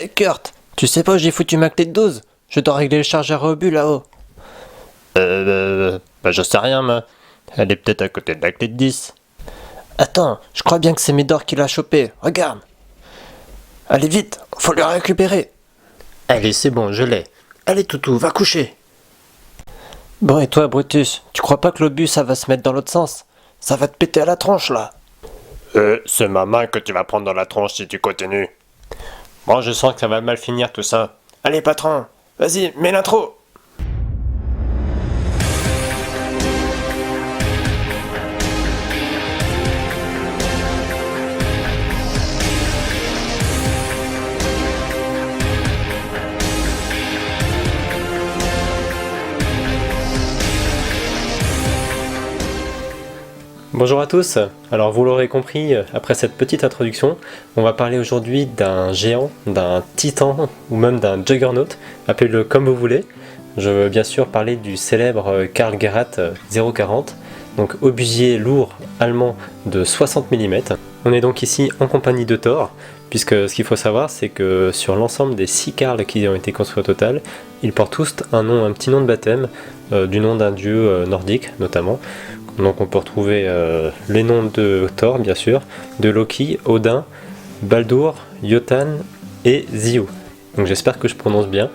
Kurt, tu sais pas où j'ai foutu ma clé de 12? Je dois régler le chargeur au but là-haut. Je sais rien, mais elle est peut-être à côté de la clé de 10. Attends, je crois bien que c'est Médor qui l'a chopé. Regarde. Allez vite, faut le récupérer. Allez, c'est bon, je l'ai. Allez toutou, va coucher. Bon et toi Brutus, tu crois pas que l'obus ça va se mettre dans l'autre sens? Ça va te péter à la tronche là. C'est ma main que tu vas prendre dans la tronche si tu continues. Bon, je sens que ça va mal finir tout ça. Allez patron, vas-y, mets l'intro. Bonjour à tous, alors vous l'aurez compris, après cette petite introduction, on va parler aujourd'hui d'un géant, d'un titan ou même d'un juggernaut, appelez-le comme vous voulez. Je veux bien sûr parler du célèbre Karl Gerhardt 040, donc obusier lourd allemand de 60 mm. On est donc ici en compagnie de Thor, puisque ce qu'il faut savoir c'est que sur l'ensemble des 6 Karl qui ont été construits au total, ils portent tous un petit nom de baptême, du nom d'un dieu nordique notamment. Donc on peut retrouver les noms de Thor bien sûr, de Loki, Odin, Baldur, Jotun et Ziu. Donc j'espère que je prononce bien,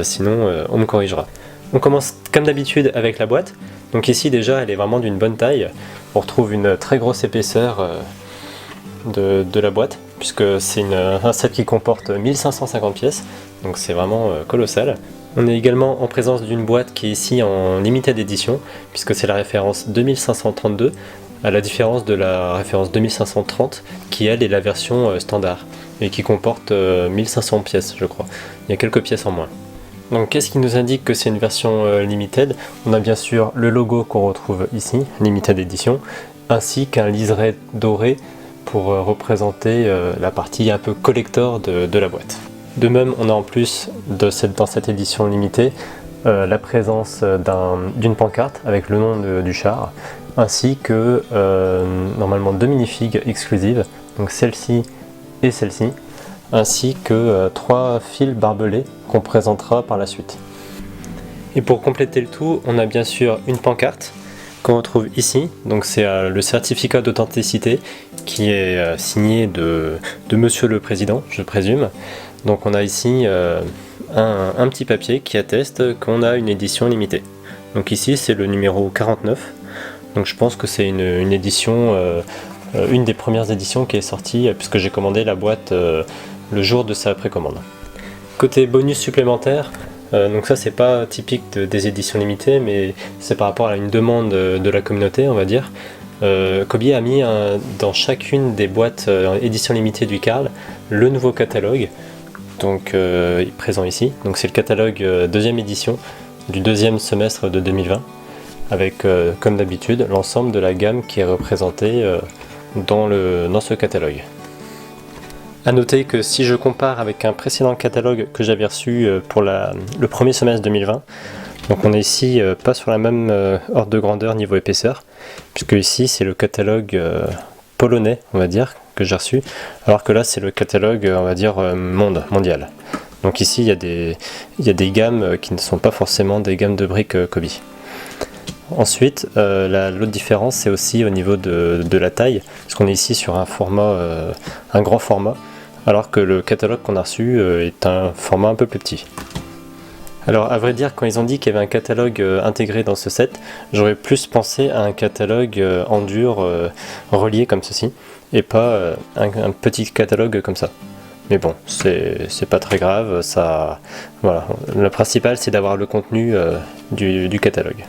sinon on me corrigera. On commence comme d'habitude avec la boîte. Donc ici déjà elle est vraiment d'une bonne taille. On retrouve une très grosse épaisseur de la boîte, puisque c'est un set qui comporte 1550 pièces, donc c'est vraiment colossal. On est également en présence d'une boîte qui est ici en limited edition, puisque c'est la référence 2532, à la différence de la référence 2530, qui elle est la version standard, et qui comporte 1500 pièces je crois. Il y a quelques pièces en moins. Donc qu'est-ce qui nous indique que c'est une version limited? On a bien sûr le logo qu'on retrouve ici, limited edition, ainsi qu'un liseré doré pour représenter la partie un peu collector de la boîte. De même, on a en plus dans cette édition limitée la présence d'une pancarte avec le nom du char, ainsi que normalement 2 minifigs exclusives, donc celle-ci et celle-ci, ainsi que 3 fils barbelés qu'on présentera par la suite. Et pour compléter le tout, on a bien sûr une pancarte qu'on retrouve ici, donc c'est le certificat d'authenticité qui est signé de Monsieur le Président, je présume. Donc on a ici un petit papier qui atteste qu'on a une édition limitée. Donc ici c'est le numéro 49, donc je pense que c'est une édition, une des premières éditions qui est sortie, puisque j'ai commandé la boîte le jour de sa précommande. Côté bonus supplémentaire, donc ça c'est pas typique des éditions limitées, mais c'est par rapport à une demande de la communauté on va dire. Kobe a mis dans chacune des boîtes édition limitée du Karl le nouveau catalogue, donc présent ici. Donc c'est le catalogue deuxième édition du deuxième semestre de 2020, avec comme d'habitude l'ensemble de la gamme qui est représentée dans ce catalogue. A noter que si je compare avec un précédent catalogue que j'avais reçu pour le premier semestre 2020, donc on est ici pas sur la même ordre de grandeur niveau épaisseur, puisque ici c'est le catalogue polonais on va dire que j'ai reçu, alors que là c'est le catalogue on va dire mondial. Donc ici il y a des gammes qui ne sont pas forcément des gammes de briques Kobe. Ensuite l'autre différence c'est aussi au niveau de la taille, parce qu'on est ici sur un grand format, alors que le catalogue qu'on a reçu est un format un peu plus petit. Alors à vrai dire, quand ils ont dit qu'il y avait un catalogue intégré dans ce set, j'aurais plus pensé à un catalogue en dur relié comme ceci, et pas un petit catalogue comme ça. Mais bon, c'est pas très grave, voilà. Le principal c'est d'avoir le contenu du catalogue.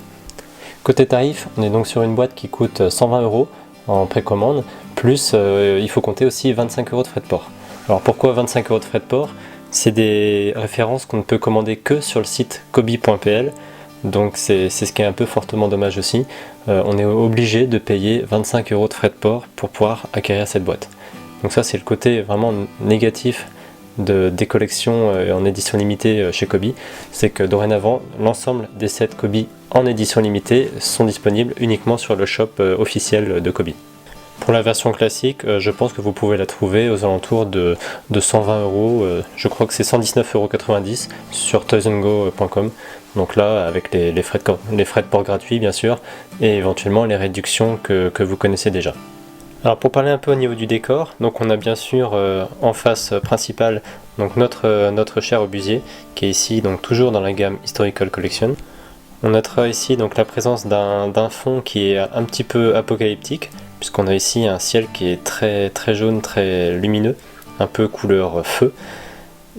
Côté tarif, on est donc sur une boîte qui coûte 120 € en précommande, plus il faut compter aussi 25 € de frais de port. Alors pourquoi 25 € de frais de port? C'est des références qu'on ne peut commander que sur le site kobe.pl, donc c'est ce qui est un peu fortement dommage aussi. On est obligé de payer 25 € de frais de port pour pouvoir acquérir cette boîte. Donc ça c'est le côté vraiment négatif des collections en édition limitée chez Kobe, c'est que dorénavant l'ensemble des sets Kobe en édition limitée sont disponibles uniquement sur le shop officiel de Kobe. Pour la version classique, je pense que vous pouvez la trouver aux alentours de 120 euros. Je crois que c'est 119,90 € sur toysandgo.com. Donc là, avec les frais de port gratuits, bien sûr, et éventuellement les réductions que vous connaissez déjà. Alors pour parler un peu au niveau du décor, donc on a bien sûr en face principale donc notre cher obusier qui est ici donc toujours dans la gamme Historical Collection. On notera ici donc la présence d'un fond qui est un petit peu apocalyptique, puisqu'on a ici un ciel qui est très jaune, très lumineux, un peu couleur feu.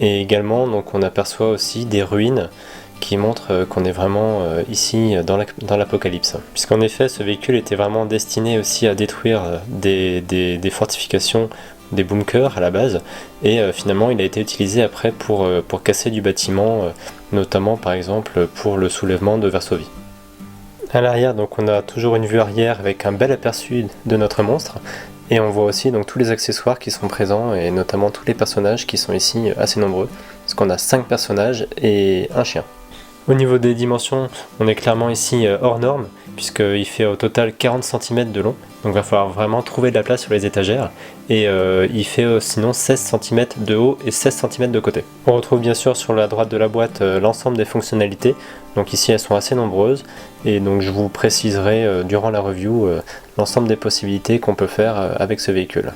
Et également donc on aperçoit aussi des ruines qui montrent qu'on est vraiment ici dans l'apocalypse. Puisqu'en effet ce véhicule était vraiment destiné aussi à détruire des fortifications, des bunkers à la base, et finalement il a été utilisé après pour casser du bâtiment, notamment par exemple pour le soulèvement de Varsovie. À l'arrière, donc on a toujours une vue arrière avec un bel aperçu de notre monstre, et on voit aussi donc tous les accessoires qui sont présents, et notamment tous les personnages qui sont ici assez nombreux, parce qu'on a 5 personnages et un chien. Au niveau des dimensions, on est clairement ici hors norme, puisqu'il fait au total 40 cm de long, donc il va falloir vraiment trouver de la place sur les étagères, et il fait sinon 16 cm de haut et 16 cm de côté. On retrouve bien sûr sur la droite de la boîte l'ensemble des fonctionnalités, donc ici elles sont assez nombreuses, et donc je vous préciserai durant la review l'ensemble des possibilités qu'on peut faire avec ce véhicule.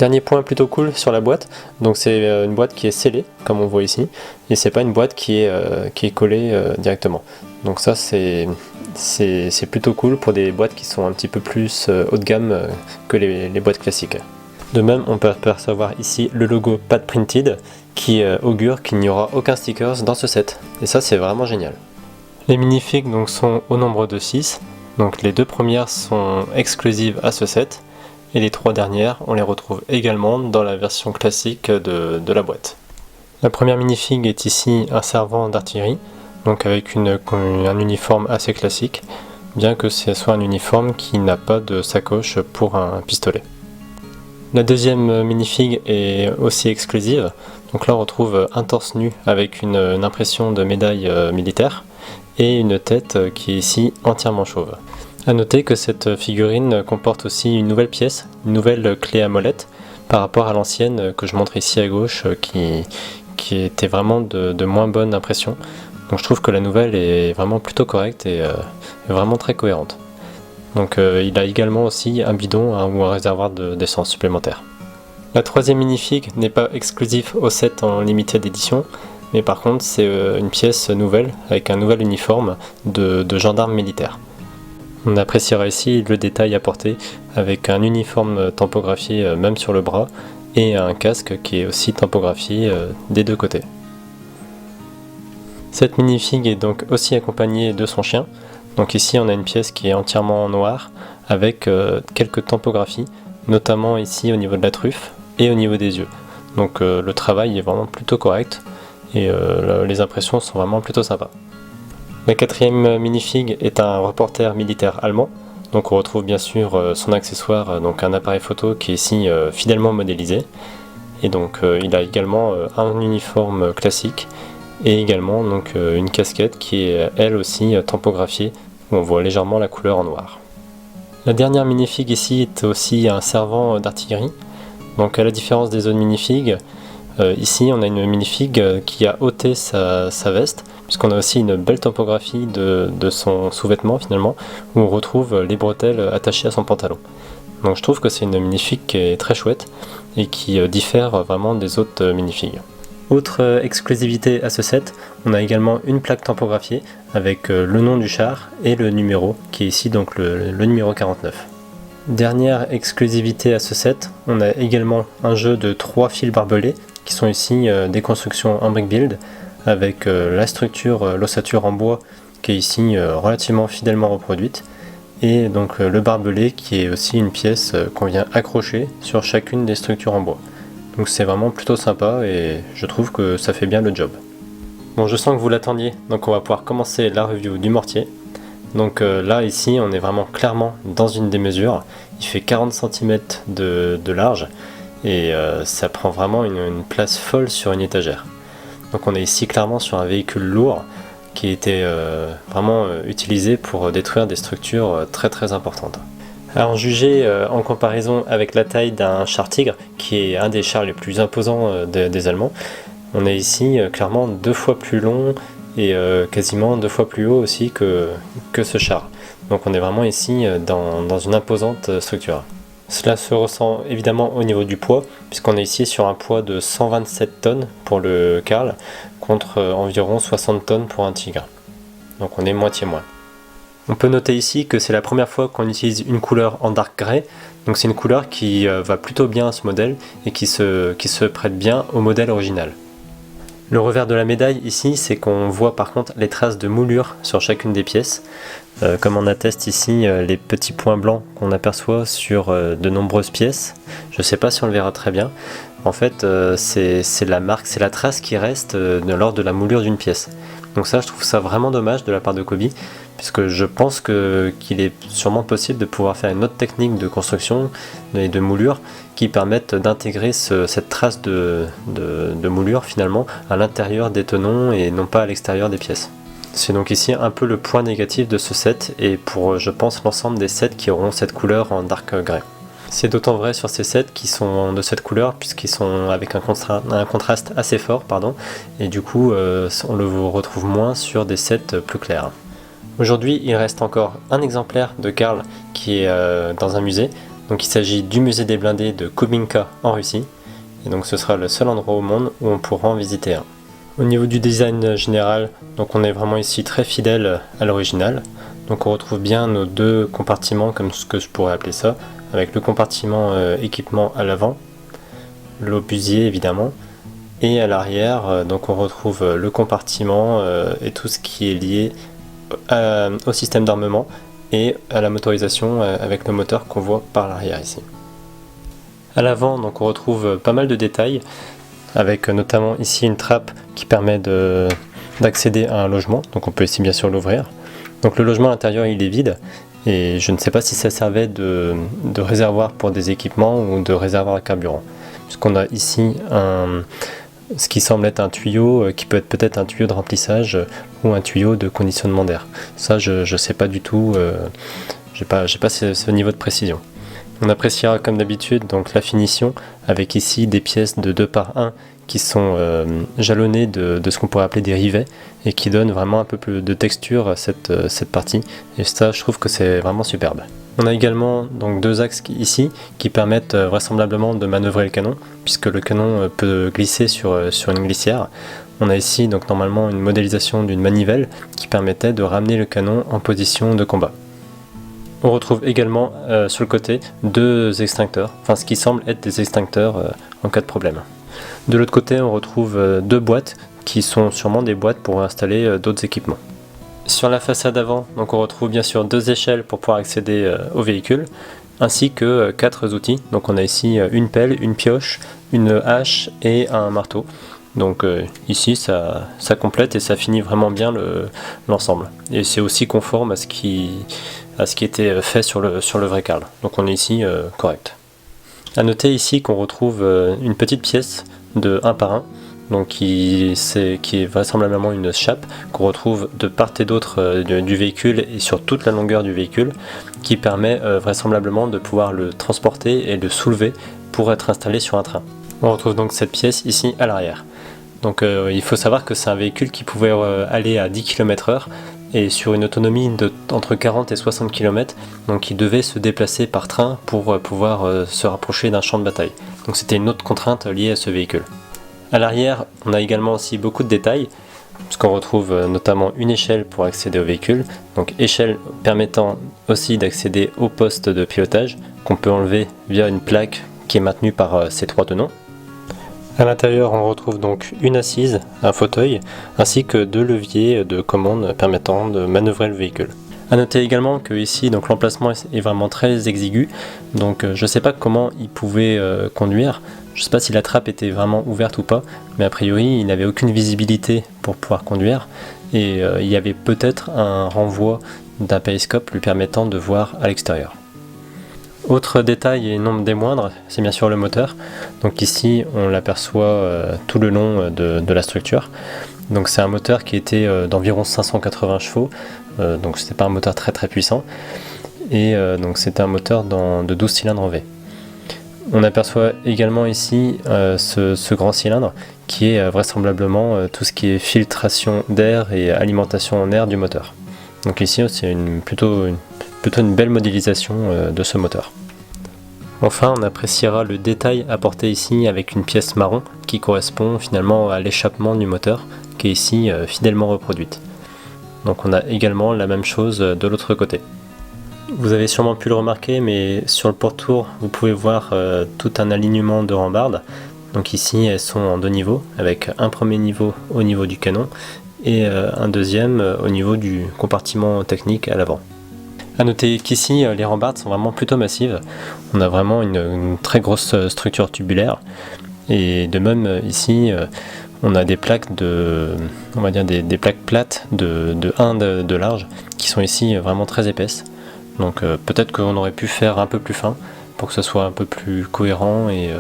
Dernier point plutôt cool sur la boîte, donc c'est une boîte qui est scellée comme on voit ici, et c'est pas une boîte qui est collée directement. Donc ça c'est plutôt cool pour des boîtes qui sont un petit peu plus haut de gamme que les boîtes classiques. De même on peut apercevoir ici le logo Pad Printed qui augure qu'il n'y aura aucun stickers dans ce set, et ça c'est vraiment génial. Les minifigs donc sont au nombre de 6, donc les 2 premières sont exclusives à ce set, et les 3 dernières, on les retrouve également dans la version classique de la boîte. La première minifig est ici un servant d'artillerie, donc avec un uniforme assez classique, bien que ce soit un uniforme qui n'a pas de sacoche pour un pistolet. La deuxième minifig est aussi exclusive, donc là on retrouve un torse nu avec une impression de médaille militaire, et une tête qui est ici entièrement chauve. A noter que cette figurine comporte aussi une nouvelle pièce, une nouvelle clé à molette par rapport à l'ancienne que je montre ici à gauche qui était vraiment de moins bonne impression. Donc je trouve que la nouvelle est vraiment plutôt correcte et vraiment très cohérente. Donc il a également aussi un bidon ou un réservoir d'essence supplémentaire. La troisième minifig n'est pas exclusif au set en limited edition, mais par contre c'est une pièce nouvelle avec un nouvel uniforme de gendarme militaire. On appréciera ici le détail apporté avec un uniforme tampographié même sur le bras et un casque qui est aussi tampographié des 2 côtés. Cette minifig est donc aussi accompagnée de son chien. Donc ici on a une pièce qui est entièrement en noir avec quelques tampographies, notamment ici au niveau de la truffe et au niveau des yeux. Donc le travail est vraiment plutôt correct et les impressions sont vraiment plutôt sympas. La quatrième minifig est un reporter militaire allemand, donc on retrouve bien sûr son accessoire, donc un appareil photo qui est ici fidèlement modélisé, et donc il a également un uniforme classique et également donc une casquette qui est elle aussi tampographiée, où on voit légèrement la couleur en noir. La dernière minifig ici est aussi un servant d'artillerie, donc à la différence des autres minifigs, ici on a une minifig qui a ôté sa veste, puisqu'on a aussi une belle topographie de son sous-vêtement finalement, où on retrouve les bretelles attachées à son pantalon. Donc je trouve que c'est une minifig qui est très chouette et qui diffère vraiment des autres minifigs. Autre exclusivité à ce set, on a également une plaque tampographiée avec le nom du char et le numéro, qui est ici donc le numéro 49. Dernière exclusivité à ce set, on a également un jeu de 3 fils barbelés, qui sont ici des constructions en brick build, avec la structure, l'ossature en bois qui est ici relativement fidèlement reproduite, et donc le barbelé qui est aussi une pièce qu'on vient accrocher sur chacune des structures en bois. Donc c'est vraiment plutôt sympa et je trouve que ça fait bien le job. Bon, je sens que vous l'attendiez, donc on va pouvoir commencer la review du mortier. Donc là ici on est vraiment clairement dans une démesure, il fait 40 cm de large et ça prend vraiment une place folle sur une étagère. Donc on est ici clairement sur un véhicule lourd qui était vraiment utilisé pour détruire des structures très importantes. À en juger en comparaison avec la taille d'un char Tigre, qui est un des chars les plus imposants des Allemands, on est ici clairement 2 fois plus long et quasiment 2 fois plus haut aussi que ce char. Donc on est vraiment ici dans une imposante structure. Cela se ressent évidemment au niveau du poids, puisqu'on est ici sur un poids de 127 tonnes pour le Karl, contre environ 60 tonnes pour un Tigre. Donc on est moitié moins. On peut noter ici que c'est la première fois qu'on utilise une couleur en dark grey, donc c'est une couleur qui va plutôt bien à ce modèle et qui se prête bien au modèle original. Le revers de la médaille ici, c'est qu'on voit par contre les traces de moulure sur chacune des pièces, comme on atteste ici les petits points blancs qu'on aperçoit sur de nombreuses pièces. Je ne sais pas si on le verra très bien. En fait, c'est la marque, c'est la trace qui reste lors de la moulure d'une pièce. Donc ça, je trouve ça vraiment dommage de la part de Kobe, puisque je pense qu'il est sûrement possible de pouvoir faire une autre technique de construction et de moulure qui permettent d'intégrer cette trace de moulure finalement à l'intérieur des tenons et non pas à l'extérieur des pièces. C'est donc ici un peu le point négatif de ce set et pour je pense l'ensemble des sets qui auront cette couleur en dark grey. C'est d'autant vrai sur ces sets qui sont de cette couleur puisqu'ils sont avec un contraste assez fort et du coup on le retrouve moins sur des sets plus clairs. Aujourd'hui il reste encore un exemplaire de Karl qui est dans un musée, donc il s'agit du musée des blindés de Kubinka en Russie et donc ce sera le seul endroit au monde où on pourra en visiter un. Au niveau du design général, donc on est vraiment ici très fidèle à l'original. Donc on retrouve bien nos 2 compartiments comme ce que je pourrais appeler ça, avec le compartiment équipement à l'avant, l'obusier évidemment, et à l'arrière donc on retrouve le compartiment et tout ce qui est lié au système d'armement et à la motorisation avec le moteur qu'on voit par l'arrière ici. À l'avant donc on retrouve pas mal de détails, avec notamment ici une trappe qui permet d'accéder à un logement, donc on peut ici bien sûr l'ouvrir. Donc le logement à l'intérieur il est vide, et je ne sais pas si ça servait de réservoir pour des équipements ou de réservoir à carburant. Puisqu'on a ici ce qui semble être un tuyau, qui peut être peut-être un tuyau de remplissage ou un tuyau de conditionnement d'air. Ça je ne sais pas du tout, j'ai pas ce niveau de précision. On appréciera comme d'habitude donc la finition avec ici des pièces de 2 par 1 qui sont jalonnées de ce qu'on pourrait appeler des rivets et qui donnent vraiment un peu plus de texture à cette partie, et ça je trouve que c'est vraiment superbe. On a également donc 2 axes ici qui permettent vraisemblablement de manœuvrer le canon puisque le canon peut glisser sur une glissière. On a ici donc normalement une modélisation d'une manivelle qui permettait de ramener le canon en position de combat. On retrouve également sur le côté 2 extincteurs, enfin ce qui semble être des extincteurs en cas de problème. De l'autre côté on retrouve 2 boîtes qui sont sûrement des boîtes pour installer d'autres équipements. Sur la façade avant, donc on retrouve bien sûr 2 échelles pour pouvoir accéder au véhicule, ainsi que 4 outils. Donc on a ici une pelle, une pioche, une hache et un marteau. Donc ici ça complète et ça finit vraiment bien l'ensemble. Et c'est aussi conforme à ce qui était fait sur le vrai Karl. Donc on est ici correct. A noter ici qu'on retrouve une petite pièce de 1 par 1, donc qui est vraisemblablement une chape qu'on retrouve de part et d'autre du véhicule et sur toute la longueur du véhicule, qui permet vraisemblablement de pouvoir le transporter et le soulever pour être installé sur un train. On retrouve donc cette pièce ici à l'arrière. Donc il faut savoir que c'est un véhicule qui pouvait aller à 10 km/h et sur une autonomie entre 40 et 60 km, donc il devait se déplacer par train pour pouvoir se rapprocher d'un champ de bataille. Donc c'était une autre contrainte liée à ce véhicule. À l'arrière, on a également aussi beaucoup de détails, puisqu'on retrouve notamment une échelle pour accéder au véhicule, donc échelle permettant aussi d'accéder au poste de pilotage, qu'on peut enlever via une plaque qui est maintenue par ces 3 tenons. À l'intérieur, on retrouve donc une assise, un fauteuil, ainsi que 2 leviers de commande permettant de manœuvrer le véhicule. A noter également que ici donc l'emplacement est vraiment très exigu, donc je ne sais pas comment il pouvait conduire. Je ne sais pas si la trappe était vraiment ouverte ou pas, mais a priori il n'avait aucune visibilité pour pouvoir conduire, et il y avait peut-être un renvoi d'un périscope lui permettant de voir à l'extérieur. Autre détail et non des moindres, c'est bien sûr le moteur. Donc ici on l'aperçoit tout le long de la structure. Donc c'est un moteur qui était d'environ 580 chevaux, donc c'était pas un moteur très puissant. et donc c'est un moteur de 12 cylindres en V. On aperçoit également ici ce grand cylindre qui est vraisemblablement tout ce qui est filtration d'air et alimentation en air du moteur. Donc ici c'est plutôt une belle modélisation de ce moteur. Enfin, on appréciera le détail apporté ici avec une pièce marron qui correspond finalement à l'échappement du moteur qui est ici fidèlement reproduite. Donc on a également la même chose de l'autre côté. Vous avez sûrement pu le remarquer, mais sur le pourtour, vous pouvez voir tout un alignement de rambardes. Donc ici, elles sont en deux niveaux, avec un premier niveau au niveau du canon et un deuxième au niveau du compartiment technique à l'avant. A noter qu'ici, les rambardes sont vraiment plutôt massives. On a vraiment une très grosse structure tubulaire. Et de même, ici, on a des plaques on va dire des plaques plates de 1 de large, qui sont ici vraiment très épaisses. Donc peut-être qu'on aurait pu faire un peu plus fin pour que ce soit un peu plus cohérent et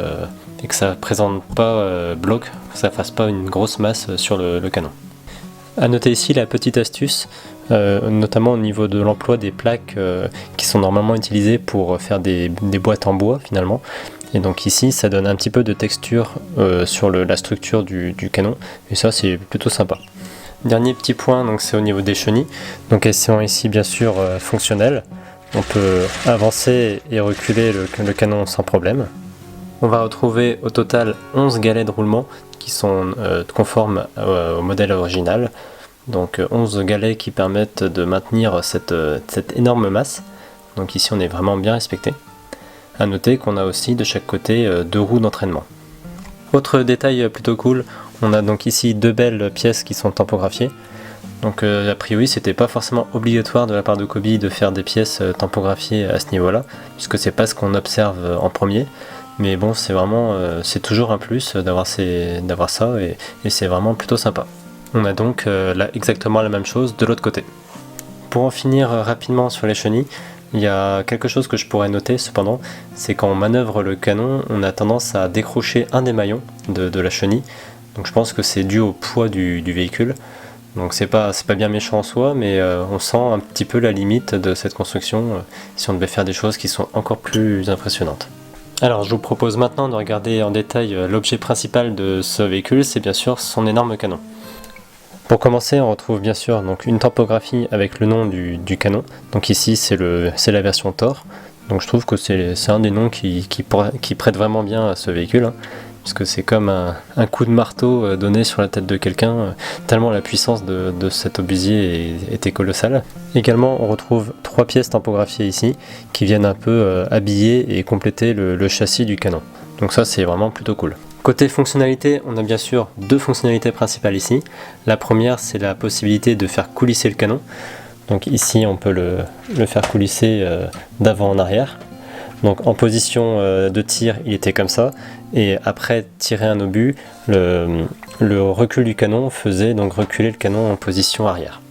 que ça ne présente pas bloc, que ça ne fasse pas une grosse masse sur le canon. A noter ici la petite astuce, notamment au niveau de l'emploi des plaques qui sont normalement utilisées pour faire des boîtes en bois finalement. Et donc ici ça donne un petit peu de texture sur la structure du canon, et ça c'est plutôt sympa. Dernier petit point, donc c'est au niveau des chenilles. Donc elles sont ici bien sûr fonctionnelles. On peut avancer et reculer le canon sans problème. On va retrouver au total 11 galets de roulement qui sont conformes au modèle original. Donc 11 galets qui permettent de maintenir cette énorme masse. Donc ici on est vraiment bien respecté. A noter qu'on a aussi de chaque côté 2 roues d'entraînement. Autre détail plutôt cool, on a donc ici 2 belles pièces qui sont tampographiées. Donc a priori c'était pas forcément obligatoire de la part de Kobe de faire des pièces tampographiées à ce niveau là, puisque c'est pas ce qu'on observe en premier, mais bon c'est vraiment c'est toujours un plus d'avoir ça et c'est vraiment plutôt sympa. On a donc là exactement la même chose de l'autre côté. Pour en finir rapidement sur les chenilles, il y a quelque chose que je pourrais noter cependant, c'est quand on manœuvre le canon, on a tendance à décrocher un des maillons de la chenille, donc je pense que c'est dû au poids du véhicule. Donc c'est pas bien méchant en soi, mais on sent un petit peu la limite de cette construction si on devait faire des choses qui sont encore plus impressionnantes. Alors je vous propose maintenant de regarder en détail l'objet principal de ce véhicule, c'est bien sûr son énorme canon. Pour commencer, on retrouve bien sûr donc une topographie avec le nom du canon. Donc ici c'est la version Thor. Donc je trouve que c'est un des noms qui prête vraiment bien à ce véhicule. Puisque c'est comme un coup de marteau donné sur la tête de quelqu'un, tellement la puissance de cet obusier était colossale. Également, on retrouve 3 pièces tampographiées ici, qui viennent un peu habiller et compléter le châssis du canon. Donc ça, c'est vraiment plutôt cool. Côté fonctionnalité, on a bien sûr 2 fonctionnalités principales ici. La première, c'est la possibilité de faire coulisser le canon. Donc ici, on peut le faire coulisser d'avant en arrière. Donc en position de tir, il était comme ça, et après tirer un obus, le recul du canon faisait donc reculer le canon en position arrière.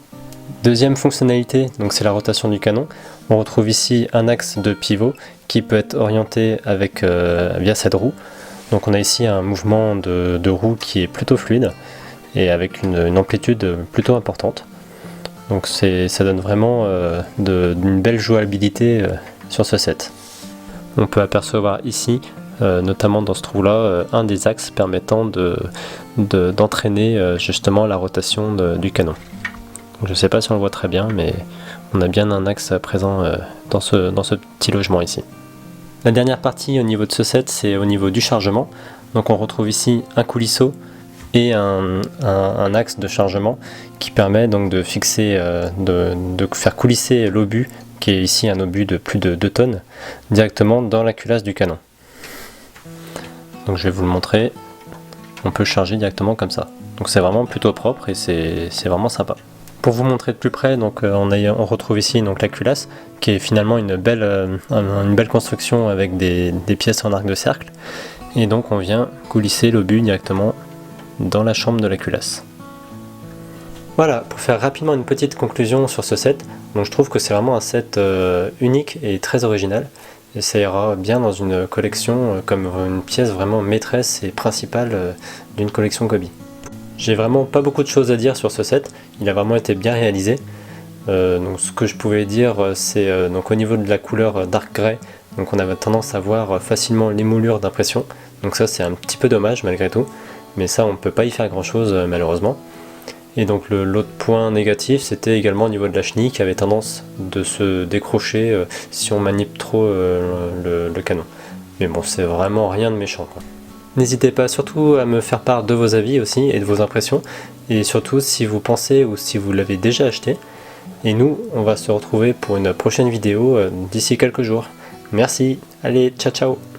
Deuxième fonctionnalité, donc c'est la rotation du canon. On retrouve ici un axe de pivot qui peut être orienté via cette roue. Donc on a ici un mouvement de roue qui est plutôt fluide et avec une amplitude plutôt importante. Donc ça donne vraiment d'une belle jouabilité sur ce set. On peut apercevoir ici, notamment dans ce trou-là, un des axes permettant d'entraîner justement la rotation du canon. Donc, je ne sais pas si on le voit très bien, mais on a bien un axe présent dans ce petit logement ici. La dernière partie au niveau de ce set, c'est au niveau du chargement. Donc on retrouve ici un coulisseau et un axe de chargement qui permet donc de fixer, de faire coulisser l'obus, qui est ici un obus de plus de 2 tonnes, directement dans la culasse du canon. Donc je vais vous le montrer, on peut charger directement comme ça. Donc c'est vraiment plutôt propre et c'est vraiment sympa. Pour vous montrer de plus près, donc on retrouve ici donc la culasse, qui est finalement une belle construction avec des pièces en arc de cercle. Et donc on vient coulisser l'obus directement dans la chambre de la culasse. Voilà, pour faire rapidement une petite conclusion sur ce set, donc je trouve que c'est vraiment un set unique et très original, et ça ira bien dans une collection comme une pièce vraiment maîtresse et principale d'une collection Kobe. J'ai vraiment pas beaucoup de choses à dire sur ce set, il a vraiment été bien réalisé, Donc ce que je pouvais dire, c'est donc au niveau de la couleur dark gray, donc on avait tendance à voir facilement l'émoulure d'impression, donc ça c'est un petit peu dommage malgré tout, mais ça on peut pas y faire grand chose malheureusement. Et donc l'autre point négatif, c'était également au niveau de la chenille qui avait tendance de se décrocher si on manip trop le canon. Mais bon, c'est vraiment rien de méchant, quoi. N'hésitez pas surtout à me faire part de vos avis aussi et de vos impressions, et surtout si vous pensez ou si vous l'avez déjà acheté. Et nous, on va se retrouver pour une prochaine vidéo d'ici quelques jours. Merci, allez, ciao ciao.